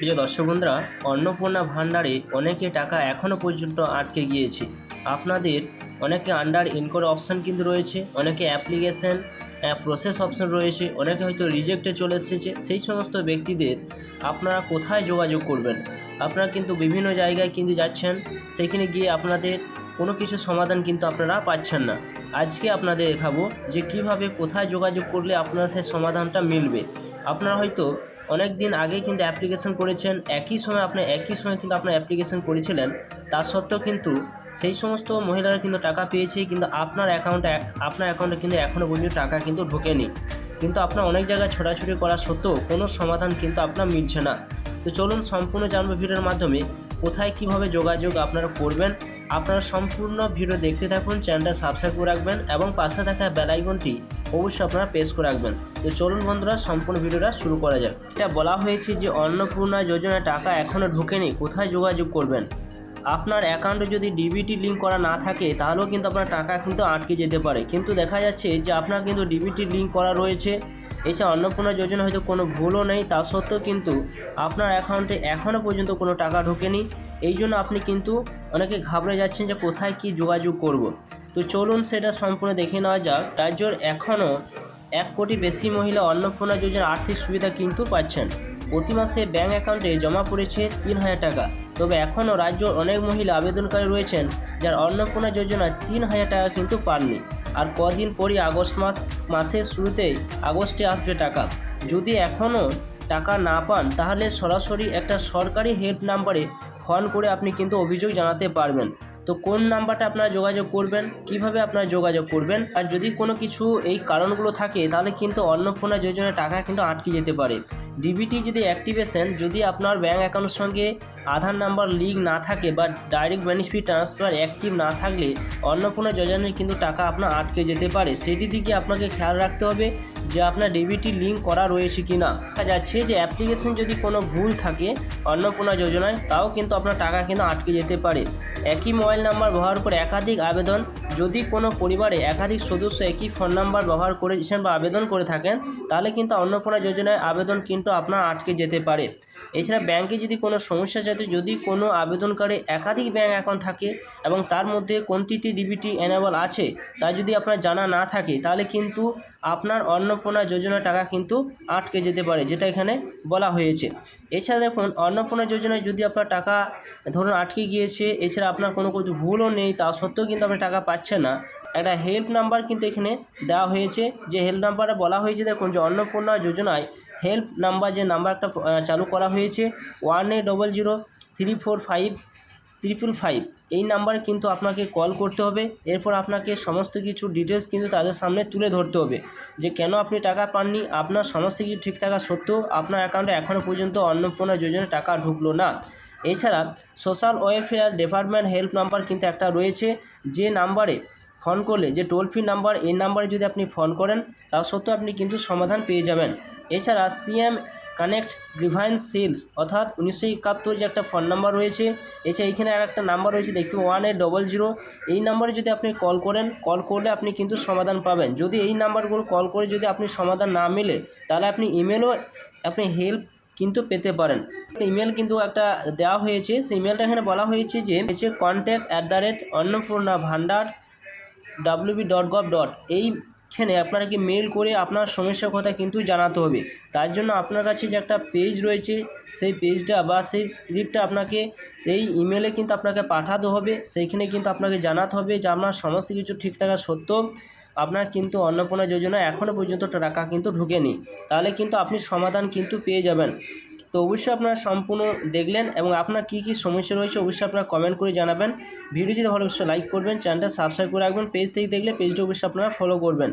প্রিয় দর্শক বন্ধুরা, অন্নপূর্ণা ভান্ডারে অনেকে টাকা এখনও পর্যন্ত আটকে গিয়েছে। আপনাদের অনেকে আন্ডার ইনকোয়ারি অপশান কিন্তু রয়েছে, অনেকে অ্যাপ্লিকেশন প্রসেস অপশান রয়েছে, অনেকে হয়তো রিজেক্টে চলে এসেছে। সেই সমস্ত ব্যক্তিদের আপনারা কোথায় যোগাযোগ করবেন? আপনারা কিন্তু বিভিন্ন জায়গায় কিন্তু যাচ্ছেন, সেখানে গিয়ে আপনাদের কোনো কিছু সমাধান কিন্তু আপনারা পাচ্ছেন না। আজকে আপনাদের দেখাবো যে কিভাবে কোথায় যোগাযোগ করলে আপনার সেই সমাধানটা মিলবে। আপনারা হয়তো অনেক দিন আগে কিন্তু অ্যাপ্লিকেশন করেছেন, একই সময় কিন্তু আপনার অ্যাপ্লিকেশন করেছিলেন, তা সত্ত্বেও কিন্তু সেই সমস্ত মহিলারা কিন্তু টাকা পেয়েছে, কিন্তু আপনার অ্যাকাউন্টে কিন্তু এখনও পর্যন্ত টাকা কিন্তু ঢোকেনি। কিন্তু আপনার অনেক জায়গায় ছোটাছুটি করা সত্ত্বেও কোনো সমাধান কিন্তু আপনার মিলছে না। তো চলুন সম্পূর্ণ জানবো ভিডিওর মাধ্যমে কোথায় কিভাবে যোগাযোগ আপনারা করবেন। আপনারা সম্পূর্ণ ভিডিও দেখতে থাকুন, চ্যানেলটা সাবস্ক্রাইব করে রাখবেন এবং পাশে থাকা বেল আইকনটি অবশ্যই আপনারা প্রেস করে রাখবেন। তো চলুন বন্ধুরা, সম্পূর্ণ ভিডিওটা শুরু করা যাক। এটা বলা হয়েছে যে অন্নপূর্ণা যোজনায় টাকা এখনও ঢোকেনি, কোথায় যোগাযোগ করবেন? আপনার অ্যাকাউন্টে যদি ডিবিটি লিঙ্ক করা না থাকে তাহলেও কিন্তু আপনার টাকা কিন্তু আটকে যেতে পারে। কিন্তু দেখা যাচ্ছে যে আপনার কিন্তু ডিবিটি লিঙ্ক করা রয়েছে, এছাড়া অন্নপূর্ণা যোজনা হয়তো কোনো ভুলও নেই, তা সত্ত্বেও কিন্তু আপনার অ্যাকাউন্টে এখনও পর্যন্ত কোনো টাকা ঢোকেনি। এই জন্য আপনি কিন্তু অনেকে ঘাবড়ে যাচ্ছেন যে কোথায় কি যোগাযোগ করব। তো চলুন সেটা সম্পূর্ণ দেখে নেওয়া যাক। রাজ্যের এখনও 1 কোটি বেশি মহিলা অন্নপূর্ণা যোজনার আর্থিক সুবিধা কিন্তু পাচ্ছেন। প্রতি মাসে ব্যাঙ্ক অ্যাকাউন্টে জমা পড়েছে 3,000 টাকা। তবে এখনও রাজ্যের অনেক মহিলা আবেদনকারী রয়েছেন যার অন্নপূর্ণা যোজনায় 3,000 টাকা কিন্তু পাননি। আর কদিন পরই মাসের শুরুতেই আগস্টে আসবে টাকা। যদি এখনও টাকা না পান তাহলে সরাসরি একটা সরকারি হেল্প নাম্বারে ফোন করে আপনি কিন্তু অভিযোগ জানাতে পারবেন। তো কোন নাম্বারটা আপনারা যোগাযোগ করবেন, কিভাবে আপনারা যোগাযোগ করবেন, আর যদি কোনো কিছু এই কারণগুলো থাকে তাহলে কিন্তু অন্নপূর্ণা যোজনার টাকা কিন্তু আটকে যেতে পারে। ডিবিটি যদি অ্যাক্টিভেশন যদি আপনার ব্যাঙ্ক অ্যাকাউন্টের সঙ্গে আধার নাম্বার লিঙ্ক না থাকে বা ডাইরেক্ট বেনিফিট ট্রান্সফার অ্যাক্টিভ না থাকলে অন্নপূর্ণা যোজনায় কিন্তু টাকা আপনার আটকে যেতে পারে। সেটি দিকে আপনাকে খেয়াল রাখতে হবে যে আপনার ডিবিটি লিঙ্ক করা রয়েছে কি না। দেখা যাচ্ছে যে অ্যাপ্লিকেশন যদি কোনো ভুল থাকে অন্নপূর্ণা যোজনায়, তাও কিন্তু আপনার টাকা কিন্তু আটকে যেতে পারে। একই মোবাইল নাম্বার ব্যবহার করে একাধিক আবেদন, যদি কোনো পরিবারে একাধিক সদস্য একই ফোন নাম্বার ব্যবহার করেছেন বা আবেদন করে থাকেন তাহলে কিন্তু অন্নপূর্ণা যোজনায় আবেদন কিন্তু আপনার আটকে যেতে পারে। এছাড়া ব্যাংকে যদি কোনো সমস্যা যাতে যদি কোনো আবেদনকারী একাধিক ব্যাঙ্ক অ্যাকাউন্ট থাকে এবং তার মধ্যে কোনটিতে ডিবিটি এনেবল আছে তা যদি আপনার জানা না থাকে তাহলে কিন্তু আপনার অন্নপূর্ণা যোজনার টাকা কিন্তু আটকে যেতে পারে, যেটা এখানে বলা হয়েছে। এছাড়া দেখুন, অন্নপূর্ণা যোজনায় যদি আপনার টাকা ধরুন আটকে গিয়েছে, এছাড়া আপনার কোনো কিছু ভুলও নেই, তা সত্ত্বেও কিন্তু আপনি টাকা পাচ্ছেন না, একটা হেল্প নাম্বার কিন্তু এখানে দেওয়া হয়েছে। যে হেল্প নাম্বারে বলা হয়েছে, দেখুন যে অন্নপূর্ণা যোজনায় হেল্প নাম্বার যে নাম্বারটা চালু করা হয়েছে 1800345555, এই নাম্বারে কিন্তু আপনাকে কল করতে হবে। এরপর আপনাকে সমস্ত কিছু ডিটেলস কিন্তু তাদের সামনে তুলে ধরতে হবে যে কেন আপনি টাকা পাননি, আপনার সমস্ত কিছু ঠিক থাকা সত্ত্বেও আপনার অ্যাকাউন্টে এখনও পর্যন্ত অন্নপূর্ণা যোজনায় টাকা ঢুকলো না। এছাড়া social welfare department help number কিন্তু একটা রয়েছে, যে নাম্বারে ফোন করলে, যে টোল ফ্রি নাম্বার, এই নাম্বারে যদি আপনি ফোন করেন তা সত্ত্বেও আপনি কিন্তু সমাধান পেয়ে যাবেন। এছাড়া সিএম কানেক্ট গ্রিভান্স সেলস অর্থাৎ 1971 যে একটা ফোন নাম্বার রয়েছে, এছাড়া এইখানে আর একটা নাম্বার রয়েছে দেখতে 1800, এই নাম্বারে যদি আপনি কল করলে আপনি কিন্তু সমাধান পাবেন। যদি এই নাম্বারগুলো কল করে যদি আপনি সমাধান না মেলে তাহলে আপনি ইমেলও আপনি হেল্প কিন্তু পেতে পারেন। ইমেল কিন্তু একটা দেওয়া হয়েছে, সেই ইমেলটা এখানে বলা হয়েছে যে contact@annapurnabhandar wb.gov. এইখানে আপনাকে মেল করে আপনার সমস্যার কথা কিন্তু জানাতে হবে। তার জন্য আপনার কাছে যে একটা পেজ রয়েছে সেই পেজটা বা সেই স্লিপটা আপনাকে সেই ইমেলে কিন্তু আপনাকে পাঠাতে হবে। সেইখানে কিন্তু আপনাকে জানাতে হবে যে আপনার সমস্ত কিছু ঠিক থাকা সত্ত্বেও আপনার কিন্তু অন্নপূর্ণা যোজনা এখনও পর্যন্ত টাকা কিন্তু ঢোকেনি, তাহলে কিন্তু আপনি সমাধান কিন্তু পেয়ে যাবেন। তো অবশ্যই আপনারা সম্পূর্ণ দেখলেন এবং আপনার কী কী সমস্যা রয়েছে অবশ্যই আপনারা কমেন্ট করে জানাবেন। ভিডিও যদি ভালো অবশ্যই লাইক করবেন, চ্যানেলটা সাবস্ক্রাইব করে রাখবেন, পেজ থেকে দেখলে পেজটা অবশ্যই আপনারা ফলো করবেন।